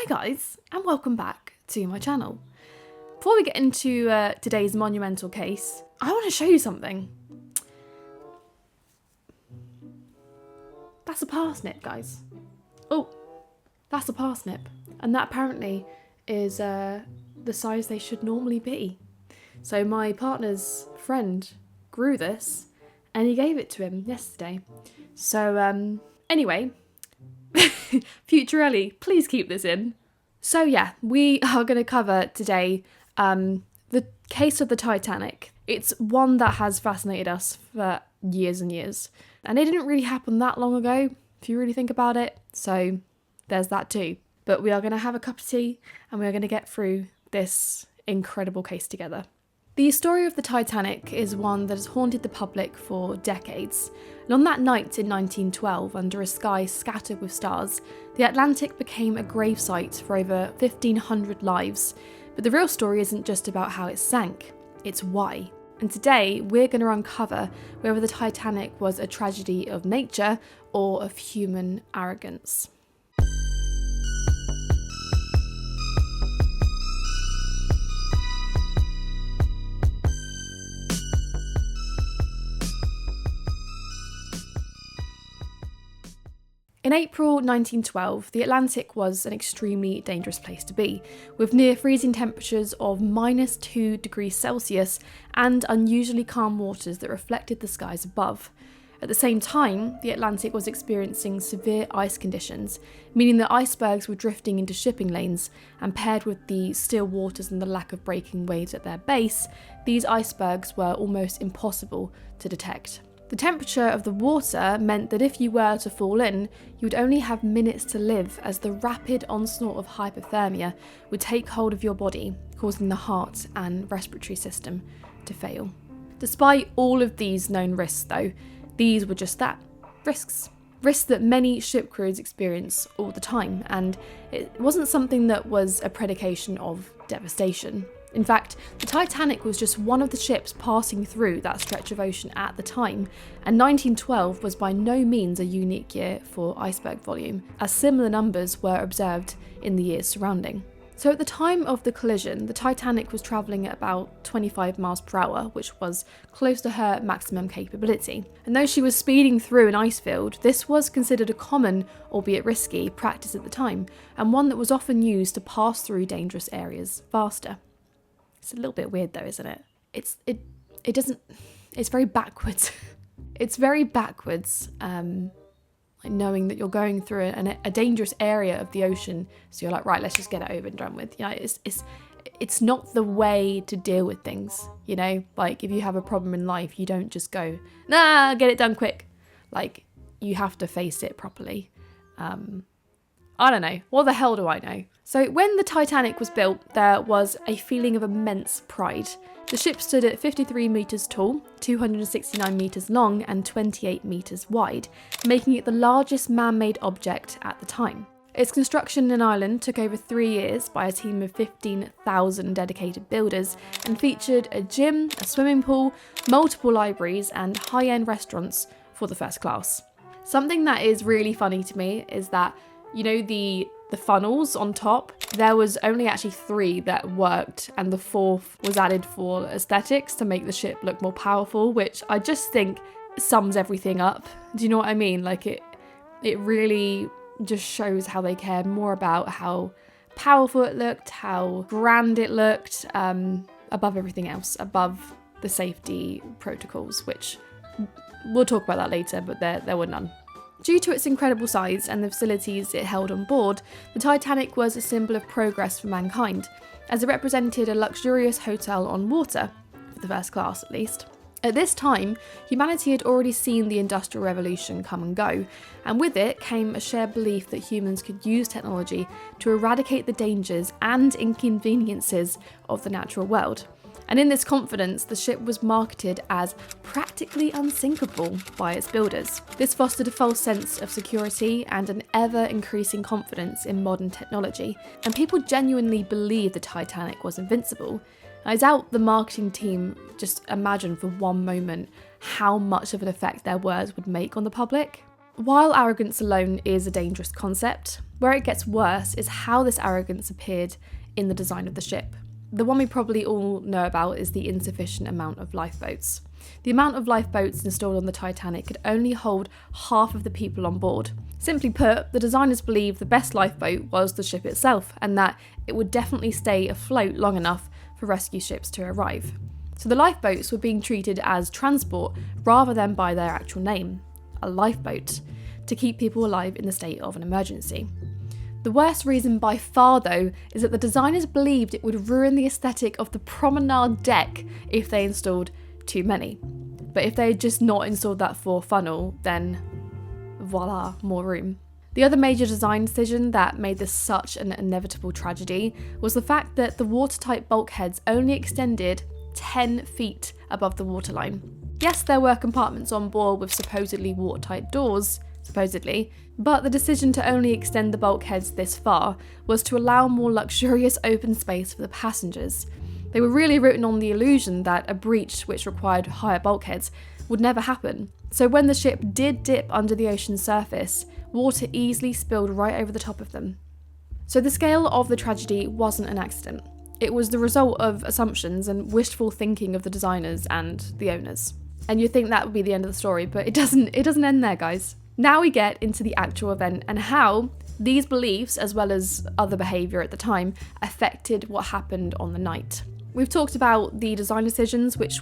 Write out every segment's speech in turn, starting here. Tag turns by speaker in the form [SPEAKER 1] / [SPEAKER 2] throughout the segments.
[SPEAKER 1] Hi guys, and welcome back to my channel. Before we get into today's monumental case, I want to show you something. That's a parsnip, guys. Oh, that's a parsnip. And that apparently is the size they should normally be. So my partner's friend grew this and he gave it to him yesterday. So anyway, future Ellie, please keep this in. So yeah, we are going to cover today the case of the Titanic. It's one that has fascinated us for years and years. And it didn't really happen that long ago, if you really think about it. So there's that too. But we are going to have a cup of tea and we are going to get through this incredible case together. The story of the Titanic is one that has haunted the public for decades. And on that night in 1912, under a sky scattered with stars, the Atlantic became a gravesite for over 1,500 lives. But the real story isn't just about how it sank, it's why. And today, we're going to uncover whether the Titanic was a tragedy of nature or of human arrogance. In April 1912, the Atlantic was an extremely dangerous place to be, with near freezing temperatures of -2 degrees Celsius and unusually calm waters that reflected the skies above. At the same time, the Atlantic was experiencing severe ice conditions, meaning that icebergs were drifting into shipping lanes, and paired with the still waters and the lack of breaking waves at their base, these icebergs were almost impossible to detect. The temperature of the water meant that if you were to fall in, you would only have minutes to live, as the rapid onslaught of hypothermia would take hold of your body, causing the heart and respiratory system to fail. Despite all of these known risks though, these were just that, risks. Risks that many ship crews experience all the time, and it wasn't something that was a predication of devastation. In fact, the Titanic was just one of the ships passing through that stretch of ocean at the time, and 1912 was by no means a unique year for iceberg volume, as similar numbers were observed in the years surrounding. So at the time of the collision, the Titanic was travelling at about 25 miles per hour, which was close to her maximum capability. And though she was speeding through an ice field, this was considered a common, albeit risky, practice at the time, and one that was often used to pass through dangerous areas faster. It's a little bit weird though, isn't it? It's very backwards. It's very backwards, like knowing that you're going through a dangerous area of the ocean, so you're like, right, let's just get it over and done with. You know, it's not the way to deal with things, you know? Like, if you have a problem in life, you don't just go, nah, get it done quick. Like, you have to face it properly. I don't know. What the hell do I know? So when the Titanic was built, there was a feeling of immense pride. The ship stood at 53 metres tall, 269 metres long and 28 metres wide, making it the largest man-made object at the time. Its construction in Ireland took over 3 years by a team of 15,000 dedicated builders and featured a gym, a swimming pool, multiple libraries and high-end restaurants for the first class. Something that is really funny to me is that, you know, the funnels on top, there was only actually 3 that worked, and the 4th was added for aesthetics to make the ship look more powerful, which I just think sums everything up. Do you know what I mean? Like, it really just shows how they cared more about how powerful it looked, how grand it looked, above everything else, above the safety protocols, which we'll talk about that later, but there were none. Due to its incredible size and the facilities it held on board, the Titanic was a symbol of progress for mankind, as it represented a luxurious hotel on water, for the first class at least. At this time, humanity had already seen the Industrial Revolution come and go, and with it came a shared belief that humans could use technology to eradicate the dangers and inconveniences of the natural world. And in this confidence, the ship was marketed as practically unsinkable by its builders. This fostered a false sense of security and an ever-increasing confidence in modern technology, and people genuinely believed the Titanic was invincible. I doubt the marketing team just imagined for one moment how much of an effect their words would make on the public. While arrogance alone is a dangerous concept, Where it gets worse is how this arrogance appeared in the design of the ship. The one we probably all know about is the insufficient amount of lifeboats. The amount of lifeboats installed on the Titanic could only hold half of the people on board. Simply put, the designers believed the best lifeboat was the ship itself, and that it would definitely stay afloat long enough for rescue ships to arrive. So the lifeboats were being treated as transport rather than by their actual name, a lifeboat, to keep people alive in the state of an emergency. The worst reason by far, though, is that the designers believed it would ruin the aesthetic of the promenade deck if they installed too many. But if they had just not installed that fourth funnel, then voila, more room. The other major design decision that made this such an inevitable tragedy was the fact that the watertight bulkheads only extended 10 feet above the waterline. Yes, there were compartments on board with supposedly watertight doors, but the decision to only extend the bulkheads this far was to allow more luxurious open space for the passengers. They were really rooting on the illusion that a breach which required higher bulkheads would never happen. So when the ship did dip under the ocean's surface, water easily spilled right over the top of them. So the scale of the tragedy wasn't an accident. It was the result of assumptions and wishful thinking of the designers and the owners. And you'd think that would be the end of the story, but it doesn't end there, guys. Now we get into the actual event and how these beliefs, as well as other behaviour at the time, affected what happened on the night. We've talked about the design decisions which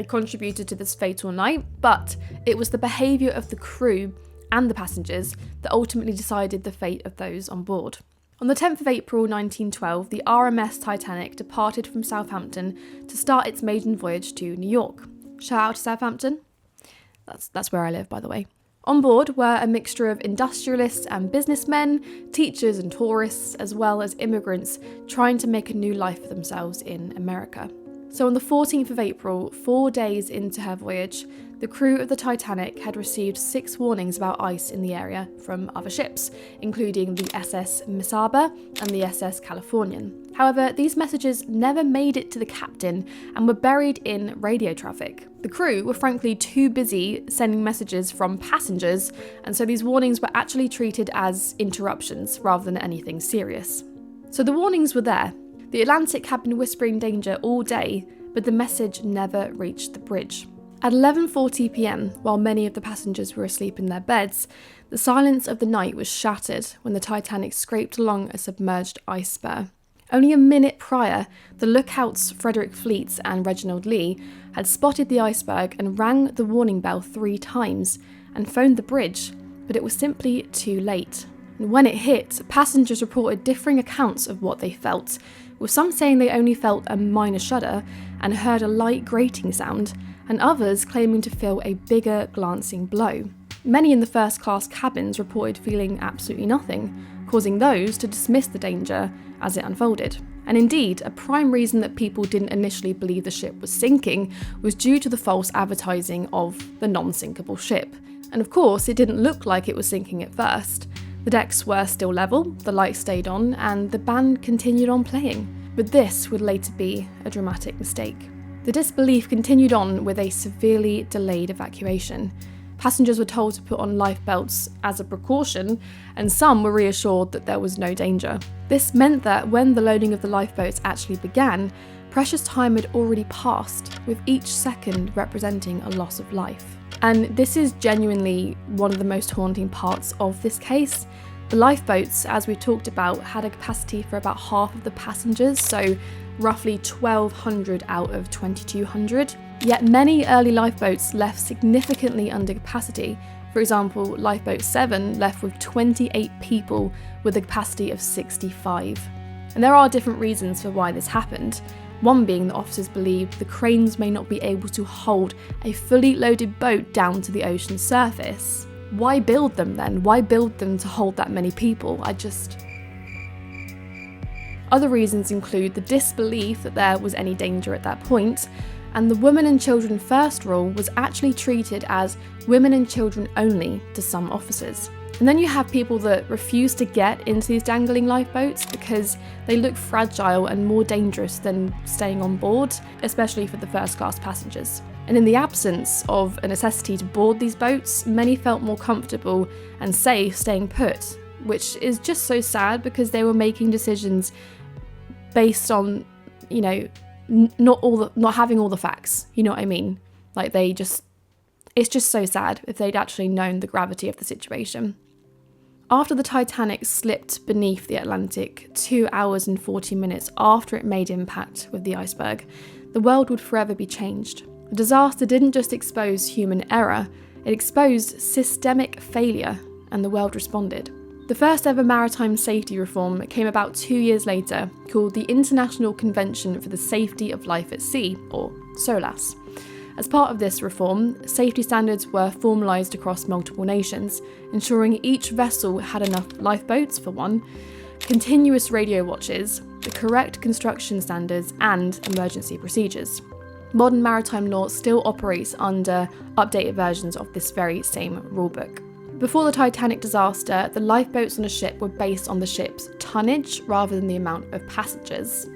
[SPEAKER 1] contributed to this fatal night, but it was the behaviour of the crew and the passengers that ultimately decided the fate of those on board. On the 10th of April 1912, the RMS Titanic departed from Southampton to start its maiden voyage to New York. Shout out to Southampton. That's where I live, by the way. On board were a mixture of industrialists and businessmen, teachers and tourists, as well as immigrants trying to make a new life for themselves in America. So on the 14th of April, 4 days into her voyage, the crew of the Titanic had received 6 warnings about ice in the area from other ships, including the SS Mesaba and the SS Californian. However, these messages never made it to the captain and were buried in radio traffic. The crew were frankly too busy sending messages from passengers, and so these warnings were actually treated as interruptions rather than anything serious. So the warnings were there. The Atlantic had been whispering danger all day, but the message never reached the bridge. At 11:40 p.m, while many of the passengers were asleep in their beds, the silence of the night was shattered when the Titanic scraped along a submerged ice spur. Only a minute prior, the lookouts Frederick Fleet and Reginald Lee had spotted the iceberg and rang the warning bell 3 times and phoned the bridge, but it was simply too late. And when it hit, passengers reported differing accounts of what they felt, with some saying they only felt a minor shudder and heard a light grating sound, and others claiming to feel a bigger glancing blow. Many in the first-class cabins reported feeling absolutely nothing, causing those to dismiss the danger as it unfolded. And indeed, a prime reason that people didn't initially believe the ship was sinking was due to the false advertising of the non-sinkable ship. And of course, it didn't look like it was sinking at first. The decks were still level, the lights stayed on, and the band continued on playing. But this would later be a dramatic mistake. The disbelief continued on with a severely delayed evacuation. Passengers were told to put on life belts as a precaution, and some were reassured that there was no danger. This meant that when the loading of the lifeboats actually began, precious time had already passed, with each second representing a loss of life. And this is genuinely one of the most haunting parts of this case. The lifeboats, as we've talked about, had a capacity for about half of the passengers, so roughly 1,200 out of 2,200. Yet many early lifeboats left significantly under capacity. For example, Lifeboat 7 left with 28 people with a capacity of 65. And there are different reasons for why this happened. One being that officers believed the cranes may not be able to hold a fully loaded boat down to the ocean's surface. Why build them then? Why build them to hold that many people? Other reasons include the disbelief that there was any danger at that point, and the women and children first rule was actually treated as women and children only to some officers. And then you have people that refuse to get into these dangling lifeboats because they look fragile and more dangerous than staying on board, especially for the first class passengers. And in the absence of a necessity to board these boats, many felt more comfortable and safe staying put, which is just so sad because they were making decisions based on, not having all the facts. You know what I mean? Like it's just so sad if they'd actually known the gravity of the situation. After the Titanic slipped beneath the Atlantic 2 hours and 40 minutes after it made impact with the iceberg, the world would forever be changed. The disaster didn't just expose human error, it exposed systemic failure, and the world responded. The first ever maritime safety reform came about 2 years later, called the International Convention for the Safety of Life at Sea, or SOLAS. As part of this reform, safety standards were formalised across multiple nations, ensuring each vessel had enough lifeboats, for one, continuous radio watches, the correct construction standards, and emergency procedures. Modern maritime law still operates under updated versions of this very same rulebook. Before the Titanic disaster, the lifeboats on a ship were based on the ship's tonnage rather than the amount of passengers.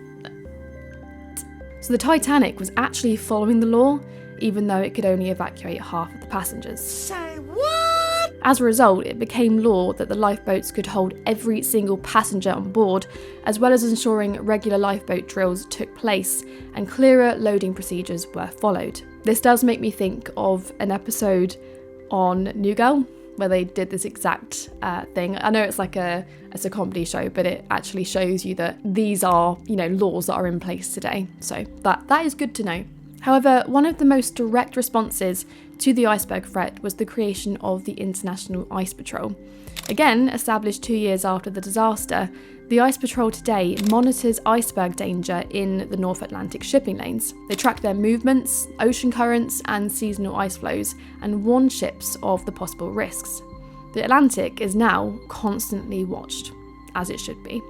[SPEAKER 1] So the Titanic was actually following the law, even though it could only evacuate half of the passengers.
[SPEAKER 2] Say what?
[SPEAKER 1] As a result, it became law that the lifeboats could hold every single passenger on board, as well as ensuring regular lifeboat drills took place and clearer loading procedures were followed. This does make me think of an episode on New Girl, where they did this exact thing. I know it's a comedy show, but it actually shows you that these are, laws that are in place today. So that is good to know. However, one of the most direct responses to the iceberg threat was the creation of the International Ice Patrol. Again, established 2 years after the disaster, the Ice Patrol today monitors iceberg danger in the North Atlantic shipping lanes. They track their movements, ocean currents, and seasonal ice flows, and warn ships of the possible risks. The Atlantic is now constantly watched, as it should be.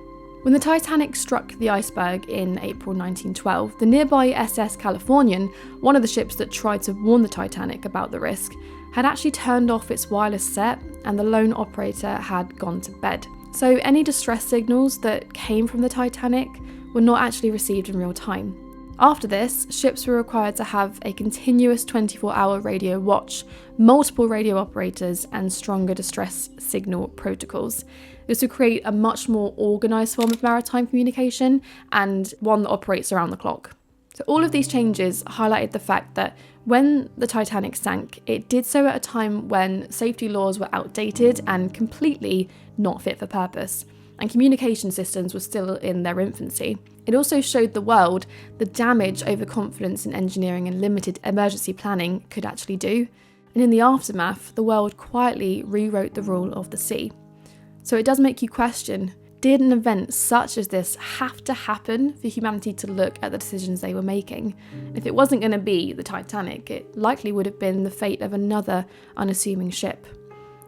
[SPEAKER 1] When the Titanic struck the iceberg in April 1912, the nearby SS Californian, one of the ships that tried to warn the Titanic about the risk, had actually turned off its wireless set and the lone operator had gone to bed. So any distress signals that came from the Titanic were not actually received in real time. After this, ships were required to have a continuous 24-hour radio watch, multiple radio operators, and stronger distress signal protocols. This would create a much more organised form of maritime communication and one that operates around the clock. So all of these changes highlighted the fact that when the Titanic sank, it did so at a time when safety laws were outdated and completely not fit for purpose, and communication systems were still in their infancy. It also showed the world the damage overconfidence in engineering and limited emergency planning could actually do. And in the aftermath, the world quietly rewrote the rule of the sea. So it does make you question, did an event such as this have to happen for humanity to look at the decisions they were making? If it wasn't going to be the Titanic, it likely would have been the fate of another unassuming ship.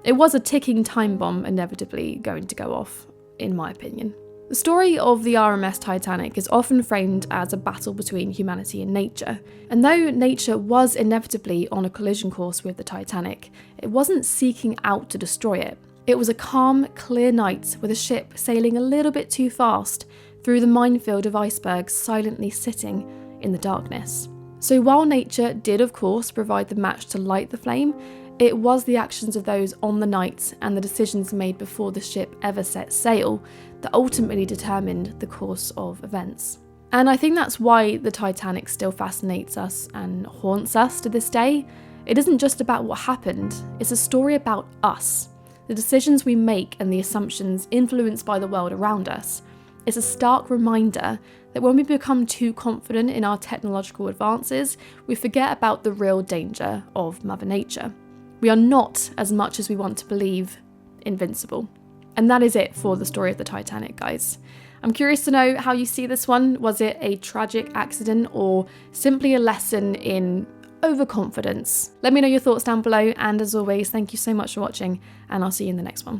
[SPEAKER 1] It was a ticking time bomb inevitably going to go off, in my opinion. The story of the RMS Titanic is often framed as a battle between humanity and nature. And though nature was inevitably on a collision course with the Titanic, it wasn't seeking out to destroy it. It was a calm, clear night with a ship sailing a little bit too fast through the minefield of icebergs silently sitting in the darkness. So while nature did of course provide the match to light the flame, it was the actions of those on the night and the decisions made before the ship ever set sail that ultimately determined the course of events. And I think that's why the Titanic still fascinates us and haunts us to this day. It isn't just about what happened, it's a story about us. The decisions we make and the assumptions influenced by the world around us. It's a stark reminder that when we become too confident in our technological advances, we forget about the real danger of Mother Nature. We are not, as much as we want to believe, invincible. And that is it for the story of the Titanic, guys. I'm curious to know how you see this one. Was it a tragic accident or simply a lesson in overconfidence? Let me know your thoughts down below, and as always, thank you so much for watching, and I'll see you in the next one.